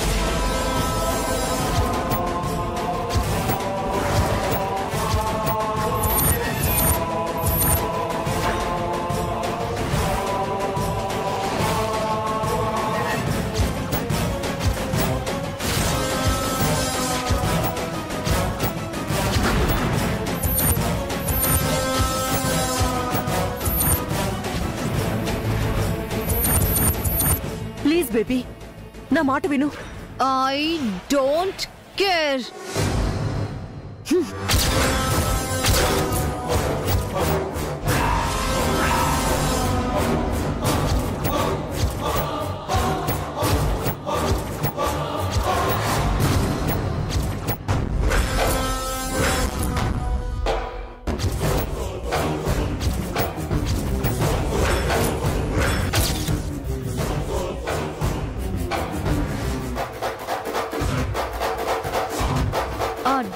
ప్లీజ్ బేబీ నా మాట విను. I don't care.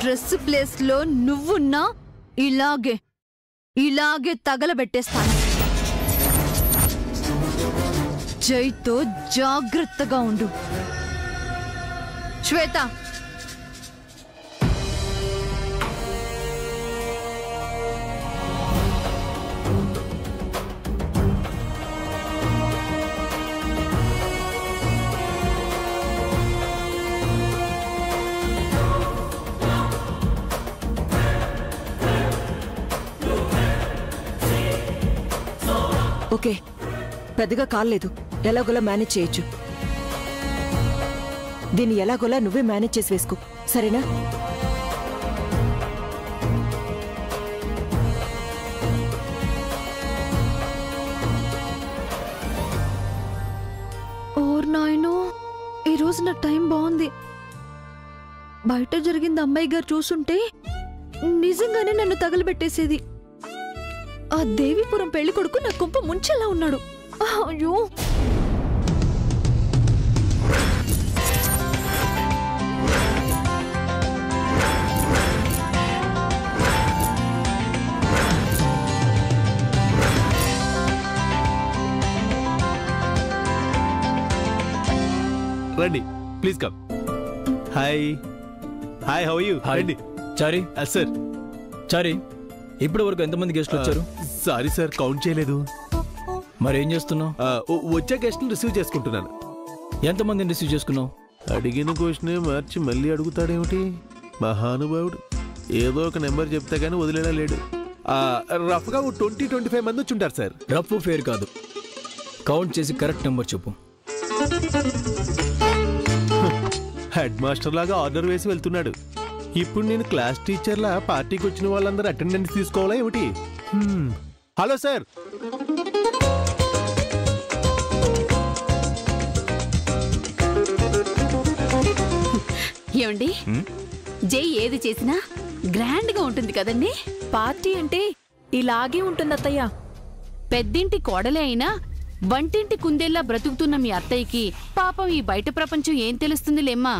Dress place లో నువ్వున్నా ఇలాగే తగలబెట్టేస్తాను. జైతో జాగ్రత్తగా ఉండు. శ్వేత ఓకే, పెద్దగా కాలేదు. ఎలాగోలా మేనేజ్ చేయొచ్చు. దీన్ని ఎలాగోలా నువ్వే మేనేజ్ చేసి వేసుకో, సరేనా? ఓర్ నాయనో, ఈరోజు నా టైం బాగుంది. బయట జరిగింది అమ్మాయి గారు చూసుంటే నిజంగానే నన్ను తగలబెట్టేసేది. ఆ దేవిపురం పెళ్లి కొడుకు నా కుంప ముంచెలా ఉన్నాడు. అయ్యో, రండి please come. Hi hi, how you? రండి. చారీ సార్. చారీ, ఇప్పటి వరకు ఎంతమంది గెస్ట్లు వచ్చారు? సారీ సార్, కౌంట్ చేయలేదు. మరేం చేస్తున్నావు? వచ్చే గెస్ట్ని రిసీవ్ చేసుకుంటున్నాను. ఎంతమందిని రిసీవ్ చేసుకున్నావు? అడిగిన క్వశ్చనే మార్చి మళ్ళీ అడుగుతాడేమిటి మహానుభావుడు. ఏదో ఒక నెంబర్ చెప్తే గానీ వదిలేలా లేడు. రఫ్గా 20-25 మంది వచ్చి ఉంటారు సార్. రఫ్ ఫేర్ కాదు, కౌంట్ చేసి కరెక్ట్ నెంబర్ చెప్పు. హెడ్ మాస్టర్ లాగా ఆర్డర్ వేసి వెళ్తున్నాడు. ఇప్పుడు నేను క్లాస్ టీచర్లా పార్టీకి వచ్చిన వాళ్ళందరూ అటెండెన్స్ తీసుకోవాలా ఏమిటి? Hello sir. ఏమండి, జై ఏది చేసినా గ్రాండ్ గా ఉంటుంది కదండి. పార్టీ అంటే ఇలాగే ఉంటుంది అత్తయ్య. పెద్దింటి కోడలే అయినా వంటింటి కుందేల్లా బ్రతుకుతున్న మీ అత్తయ్యకి పాపం ఈ బయట ప్రపంచం ఏం తెలుస్తుందిలేమ్మా.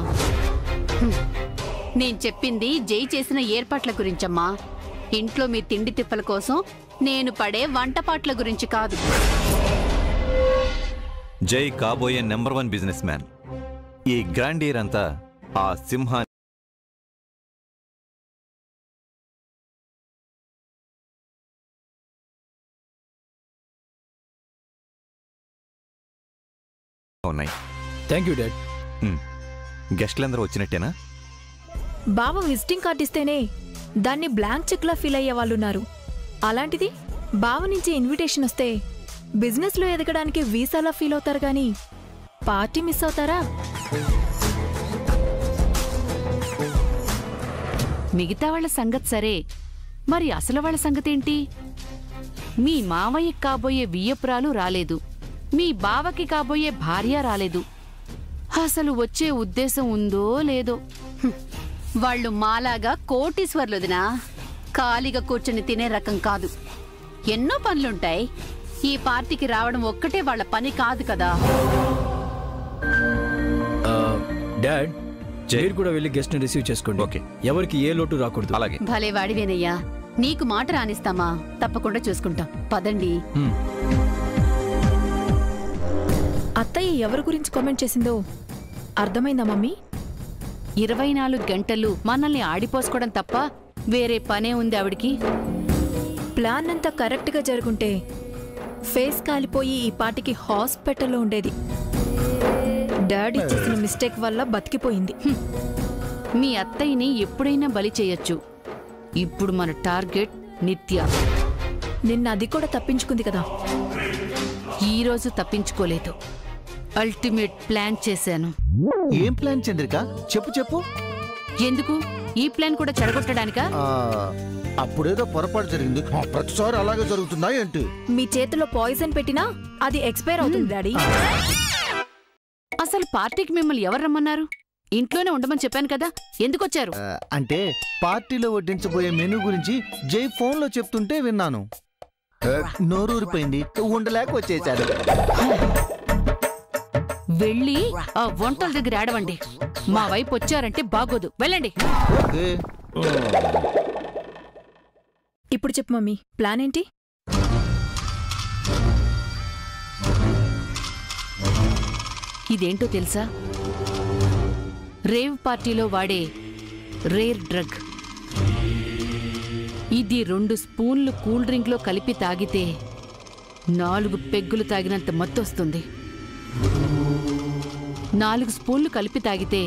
నేను చెప్పింది జై చేసిన ఏర్పాట్ల గురించమ్మా. ఇంట్లో మీ తిండి తిప్పల కోసం నేను పడే వంటపాట్ల గురించి కాదు. జై కాబోయే నెంబర్ 1 బిజినెస్ మ్యాన్. ఈ గ్రాండ్ ఇయర్ అంతా ఆ సింహాన్ని ఉన్నాయి. Thank you dad. గెస్ట్లందరూ వచ్చినట్టేనా? బావ విజిటింగ్ కార్డ్ ఇస్తేనే దాన్ని బ్లాంక్ చెక్లా ఫీల్ అయ్యే వాళ్ళున్నారు. అలాంటిది బావ నుంచి ఇన్విటేషన్ వస్తే బిజినెస్లో ఎదగడానికి వీసాలా ఫీల్ అవుతారు గాని పార్టీ మిస్ అవుతారా? మిగతా వాళ్ళ సంగతి సరే, మరి అసలు వాళ్ళ సంగతేంటి? మీ మావయ్యకి కాబోయే వియ్యపురాలు రాలేదు, మీ బావకి కాబోయే భార్య రాలేదు. అసలు వచ్చే ఉద్దేశం ఉందో లేదో. వాళ్ళు మాలాగా కోటీశ్వర్లుదినా, ఖాళీగా కూర్చుని తినే రకం కాదు. ఎన్నో పనులుంటాయి. ఈ పార్టీకి రావడం ఒక్కటే వాళ్ళ పని కాదు కదా. డాడ్, మీరు కూడా వెళ్ళి గెస్ట్ ని రిసీవ్ చేసుకోండి. ఓకే, ఎవరికి ఏ లోటు రాకూడదు. అలాగే. భలే వాడివేనయ్యా, నీకు మాట రానిస్తామా? తప్పకుండా చూసుకుంటాం, పదండి. అత్తయ్య ఎవరి గురించి కామెంట్ చేసిందో అర్థమైందా మమ్మీ? 24 గంటలు మనల్ని ఆడిపోసుకోవడం తప్ప వేరే పనే ఉంది ఆవిడికి. ప్లాన్ అంతా కరెక్ట్గా జరుగుంటే ఫేస్ కాలిపోయి ఈ పాటికి హాస్పిటల్లో ఉండేది. డాడీ చేసిన మిస్టేక్ వల్ల బతికిపోయింది. మీ అత్తయ్యని ఎప్పుడైనా బలి చేయొచ్చు. ఇప్పుడు మన టార్గెట్ నిత్య. నిన్న అది కూడా తప్పించుకుంది కదా. ఈరోజు తప్పించుకోలేదు. అల్టిమేట్ ప్లాన్ చేశాను. ఏం ప్లాన్ చంద్రిక? చెప్పు చెప్పు. ఎందుకు? ఈ ప్లాన్ కూడా చెడగొట్టడానికా? అప్పుడేదో పొరపాటు జరిగింది, ప్రతిసారి అలాగే జరుగుతుందా ఏంటి? మీ చేతిలో పాయిజన్ పెట్టినా అది ఎక్స్పైర్ అవుతుంది డాడీ. అసలు పార్టీకి మిమ్మల్ని ఎవరు రమ్మన్నారు? ఇంట్లోనే ఉండమని చెప్పాను కదా, ఎందుకొచ్చారు? అంటే పార్టీలో వడ్డించబోయే మెనూ గురించి జై ఫోన్లో చెప్తుంటే విన్నాను. నోరూరిపోయింది, ఉండలేక వచ్చేసాడు. వెళ్ళి ఆ వంటల దగ్గర ఆడవండి. మా వైపు వచ్చారంటే బాగోదు, వెళ్ళండి. ఇప్పుడు చెప్పు మమ్మీ, ప్లాన్ ఏంటి? ఇదేంటో తెలుసా? రేవ్ పార్టీలో వాడే రేర్ డ్రగ్. ఇది 2 స్పూన్లు కూల్ డ్రింక్లో కలిపి తాగితే 4 పెగ్గులు తాగినంత మత్తొస్తుంది. 4 స్పూన్లు కలిపి తాగితే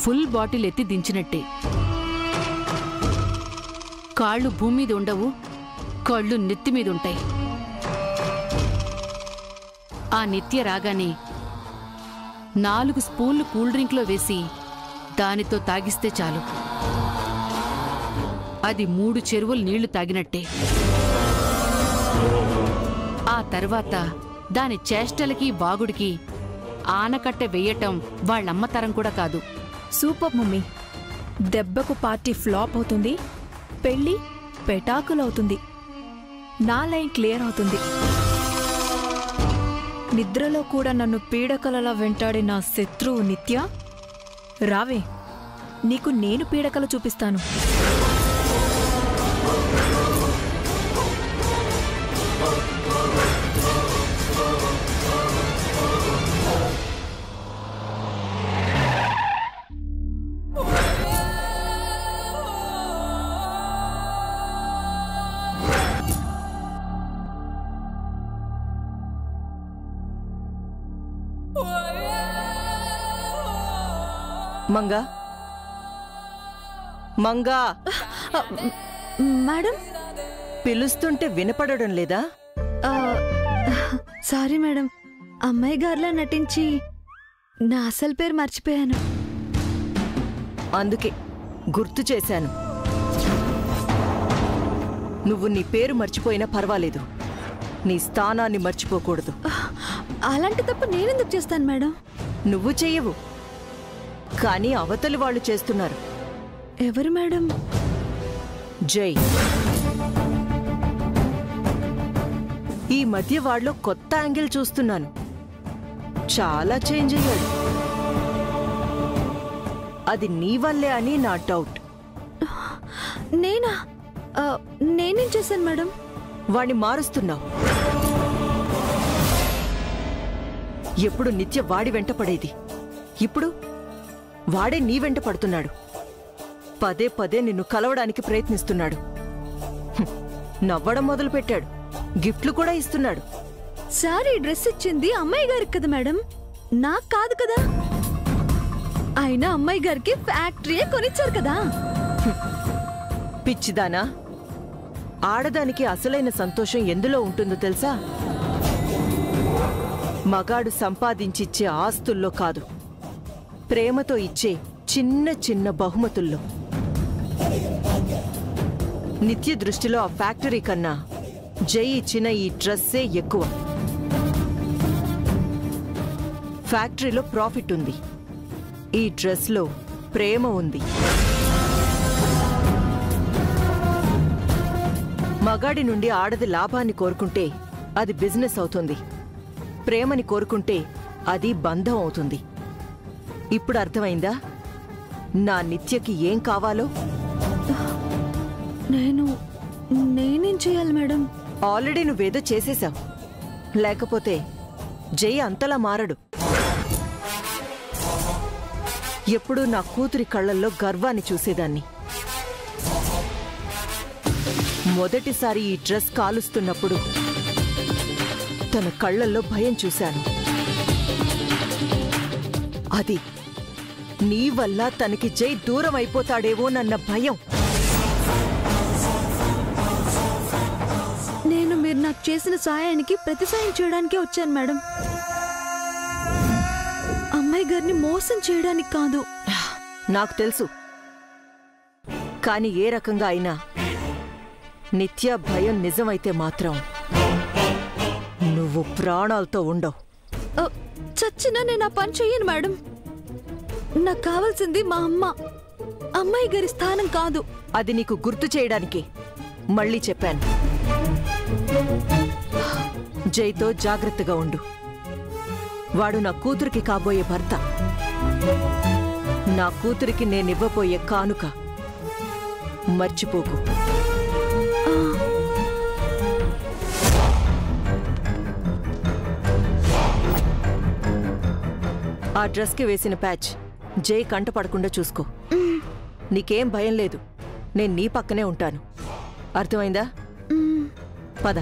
ఫుల్ బాటిల్ ఎత్తి దించినట్టే. కాళ్ళు భూమి మీద ఉండవు, కళ్ళు నెత్తి మీద ఉంటాయి. ఆ నిత్య రాగానే 4 స్పూన్లు కూల్ డ్రింక్లో వేసి దానితో తాగిస్తే చాలు. అది 3 చెరువులు నీళ్లు తాగినట్టే. ఆ తర్వాత దాని చేష్టలకి వాగుడికి ఆనకట్ట వెయ్యటం వాళ్ళమ్మ తరం కూడా కాదు. Super mummy. దెబ్బకు పార్టీ ఫ్లాప్ అవుతుంది, పెళ్లి పెటాకులవుతుంది. నా లైన్ క్లియర్ అవుతుంది. నిద్రలో కూడా నన్ను పీడకలలా వెంటాడే నా శత్రువు నిత్య, రావే, నీకు నేను పీడకలు చూపిస్తాను. మంగా, మంగా. మేడం, పిలుస్తుంటే వినపడడం లేదా? సారీ మేడం, అమ్మాయి గారిలా నటించి నా అసలు పేరు మర్చిపోయాను. అందుకే గుర్తు చేశాను. నువ్వు నీ పేరు మర్చిపోయినా పర్వాలేదు, నీ స్థానాన్ని మర్చిపోకూడదు. అలాంటి తప్పు నేనెందుకు చేస్తాను మేడం? నువ్వు చెయ్యవు, కానీ అవతలి వాళ్ళు చేస్తున్నారు. ఎవరు మేడం? జై. ఈ మధ్య వాళ్ళలో కొత్త యాంగిల్ చూస్తున్నాను. చాలా చేంజ్ అయ్యాడు. అది నీ వల్లే అని నా డౌట్. నేనా? నేనేం చేశాను మేడం? వాణ్ణి మారుస్తున్నావు. ఎప్పుడు నిత్య వాడి వెంట పడేది, ఇప్పుడు వాడే నీ వెంట పడుతున్నాడు. పదే పదే నిన్ను కలవడానికి ప్రయత్నిస్తున్నాడు. నవ్వడం మొదలుపెట్టాడు, గిఫ్ట్లు కూడా ఇస్తున్నాడు. సారీ డ్రెస్ ఇచ్చింది అమ్మాయి గారికి కదా మేడం, నాకు కాదు కదా. అయినా అమ్మాయి గారికి ఫ్యాక్టరీయే కొనిచ్చారు కదా. పిచ్చిదానా, ఆడదానికి అసలైన సంతోషం ఎందులో ఉంటుందో తెలుసా? మగాడు సంపాదించిచ్చే ఆస్తుల్లో కాదు, ప్రేమతో ఇచ్చే చిన్న చిన్న బహుమతుల్లో. నిత్య దృష్టిలో ఆ ఫ్యాక్టరీ కన్నా జై ఇచ్చిన ఈ డ్రెస్సే ఎక్కువ. ఫ్యాక్టరీలో ప్రాఫిట్ ఉంది, ఈ డ్రెస్లో ప్రేమ ఉంది. మగాడి నుండి ఆడది లాభాన్ని కోరుకుంటే అది బిజినెస్ అవుతుంది, ప్రేమని కోరుకుంటే అది బంధం అవుతుంది. ఇప్పుడు అర్థమైందా నా నిత్యకి ఏం కావాలో? నేనేం చేయాలి మేడం? ఆల్రెడీ నువ్వేదో చేసేశావు, లేకపోతే జై అంతలా మారడు. ఎప్పుడూ నా కూతురి కళ్ళల్లో గర్వాన్ని చూసేదాన్ని. మొదటిసారి ఈ డ్రెస్ కాలుస్తున్నప్పుడు తన కళ్ళల్లో భయం చూశాను. అది నీ వల్ల తనకి జై దూరం అయిపోతాడేవోనన్న భయం. నేను మీరు నాకు చేసిన సాయానికి ప్రతి సాయం చేయడానికే వచ్చాను మేడం, అమ్మాయి గారిని మోసం చేయడానికి కాదు. నాకు తెలుసు, కాని ఏ రకంగా అయినా నిత్య భయం నిజమైతే మాత్రం నువ్వు ప్రాణాలతో ఉండవు. చచ్చినా నేను ఆ పని చెయ్యను మేడం. నాకు కావాల్సింది మా అమ్మ, అమ్మాయి గారి స్థానం కాదు. అది నీకు గుర్తు చేయడానికి మళ్ళీ చెప్పాను. జైతో జాగ్రత్తగా ఉండు. వాడు నా కూతురికి కాబోయే భర్త, నా కూతురికి నేనివ్వబోయే కానుక. మర్చిపోకు. ఆ డ్రెస్కి వేసిన ప్యాచ్ జై కంట పడకుండా చూసుకో. నీకేం భయం లేదు, నేను నీ పక్కనే ఉంటాను. అర్థమైందా? పద.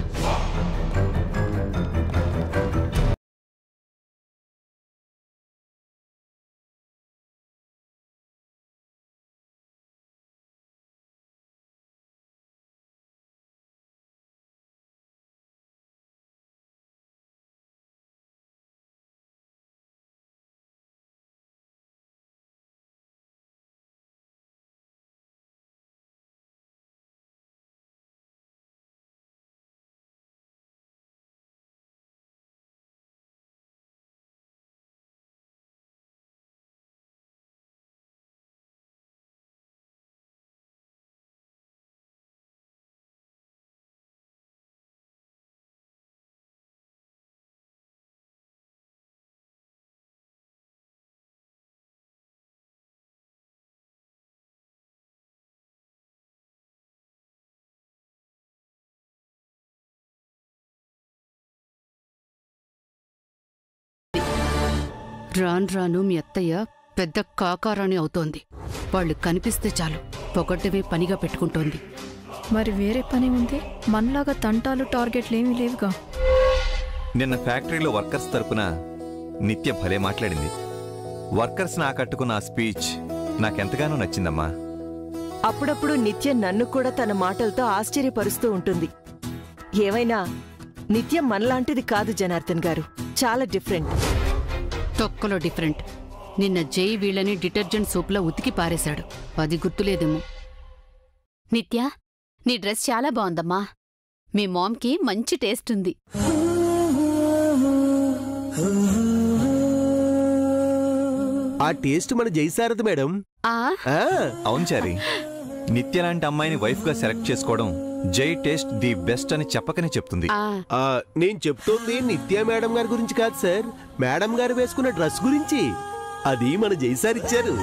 రాను రాను మీ అత్తయ్య పెద్ద కాకారాణి అవుతోంది. వాళ్ళు కనిపిస్తే చాలు పొగడ్డవే పనిగా పెట్టుకుంటోంది. మరి వేరే పని ఉంది? మనలాగా తంటాలు టార్గెట్లు ఏమీ లేవుగా. నిన్న ఫ్యాక్టరీలో వర్కర్స్ తరపున నిత్య భలే మాట్లాడింది. వర్కర్స్ని ఆకట్టుకున్న ఆ స్పీచ్ నాకెంతగానో నచ్చిందమ్మా. అప్పుడప్పుడు నిత్య నన్ను కూడా తన మాటలతో ఆశ్చర్యపరుస్తూ ఉంటుంది. ఏమైనా నిత్యం మనలాంటిది కాదు జనార్దన్ గారు, చాలా డిఫరెంట్. తొక్కలో డిఫరెంట్. నిన్న జై వీళ్ళని డిటర్జెంట్ సోప్లో ఉతికి పారేశాడు, అది గుర్తులేదేమో. నిత్య, నీ డ్రెస్ చాలా బాగుందమ్మా. మీ మామ్కి మంచి టేస్ట్ ఉంది. ఆ టేస్ట్ మన జైసారథి మేడం. అవును చారి, నిత్య లాంటి అమ్మాయిని వైఫ్ గా సెలెక్ట్ చేసుకోవడం జై టేస్ట్ ది బెస్ట్ అని చెప్పకనే చెప్తుంది. నేను చెప్తోంది నిత్య మేడం గారి గురించి కాదు సార్, మేడం గారు వేసుకున్న డ్రెస్ గురించి. అది మన జైసార్ ఇచ్చారు.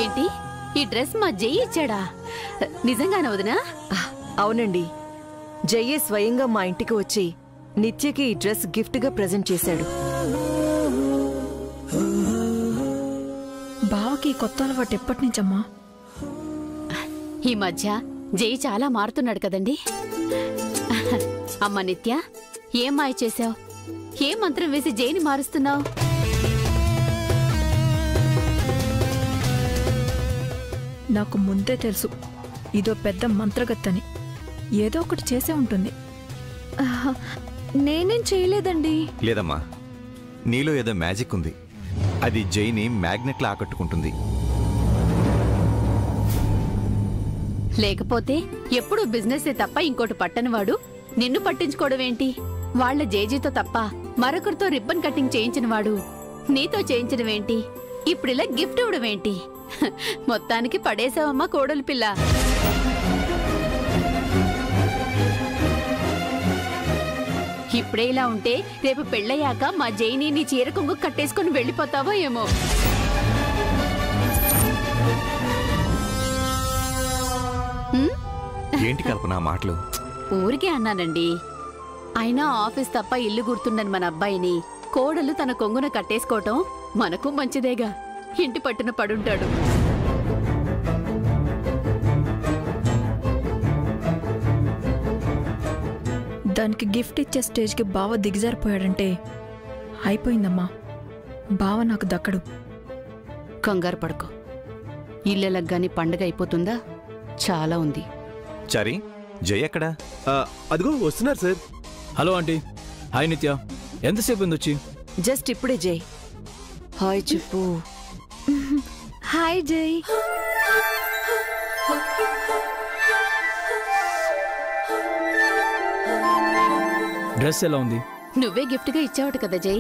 ఏంటి, ఈ డ్రెస్ మా జై ఇచ్చాడా? నిజంగానే వదినా? అవునండి, జయ్యే స్వయంగా మా ఇంటికి వచ్చి నిత్యకి ఈ డ్రెస్ గిఫ్ట్గా ప్రెజెంట్ చేశాడు. బావకి కొత్త అలవాటు ఎప్పటి నుంచమ్మా? ఈ మధ్య జై చాలా మారుతున్నాడు కదండి. అమ్మ నిత్య, ఏం మాయ చేశావు? ఏ మంత్రం వేసి జైని మారుస్తున్నావు? నాకు ముందే తెలుసు ఇదో పెద్ద మంత్రగత్తని. ఏదో ఒకటి చేసే ఉంటుంది. నేనేం చేయలేదండి. లేదమ్మా, నీలో ఏదో మ్యాజిక్ ఉంది. అది జైని మ్యాగ్నెట్లా ఆకట్టుకుంటుంది. లేకపోతే ఎప్పుడూ బిజినెసే తప్ప ఇంకోటి పట్టనివాడు నిన్ను పట్టించుకోవడం ఏంటి? వాళ్ల జేజీతో తప్ప మరొకరితో రిబ్బన్ కటింగ్ చేయించిన వాడు నీతో చేయించడం ఏంటి? ఇప్పుడిలా గిఫ్ట్ ఇవ్వడం ఏంటి? మొత్తానికి పడేసావమ్మా కోడలి పిల్ల. ఇప్పుడే ఇలా ఉంటే రేపు పెళ్ళయ్యాక మా జైని నీ చీర కొంగు కట్టేసుకుని వెళ్ళిపోతావో ఏమో. ఏంటి కల్పన మాటలు? ఊరికే అన్నానండి. అయినా ఆఫీస్ తప్ప ఇల్లు గుర్తుండని మన అబ్బాయిని కోడలు తన కొంగున కట్టేసుకోవటం మనకు మంచిదేగా. ఇంటి పట్టున పడుంటాడు. దానికి గిఫ్ట్ ఇచ్చే స్టేజ్కి బావ దిగజారిపోయాడంటే అయిపోయిందమ్మా. బావ నాకు దక్కడు. కంగారు పడుకో. ఇల్లెలగ్గాని పండగ అయిపోతుందా? చాలా ఉంది. చారి, జై ఎక్కడా? అదిగో వస్తున్నారు సార్. Hello aunty. హాయ్ నిత్య. ఎంతసేపు ఉంది వచ్చి? జస్ట్ ఇప్పుడే జై. హాయ్ చెప్పు. హాయ్ జై. డ్రెస్ ఎలా ఉంది? నువ్వే గిఫ్ట్గా ఇచ్చావట కదా జై.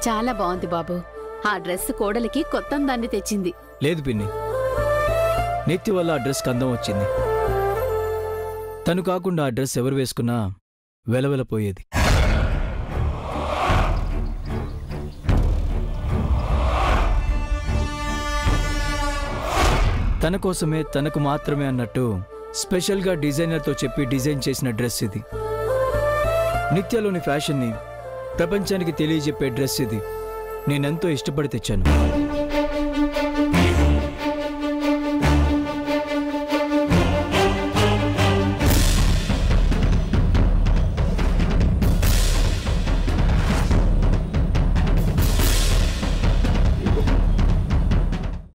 చాలా బాగుంది బాబు. ఆ డ్రెస్ కోడలికి కొత్త అందాన్ని తెచ్చింది. లేదు పిన్ని, నిత్య వల్ల ఆ డ్రెస్కి అందం వచ్చింది. తను కాకుండా ఆ డ్రెస్ ఎవరు వేసుకున్నా వెలవెలపోయేది. తన కోసమే, తనకు మాత్రమే అన్నట్టు స్పెషల్గా డిజైనర్తో చెప్పి డిజైన్ చేసిన డ్రెస్ ఇది. నిత్యలోని ఫ్యాషన్ని ప్రపంచానికి తెలియజెప్పే డ్రెస్ ఇది. నేనెంతో ఇష్టపడి తెచ్చాను.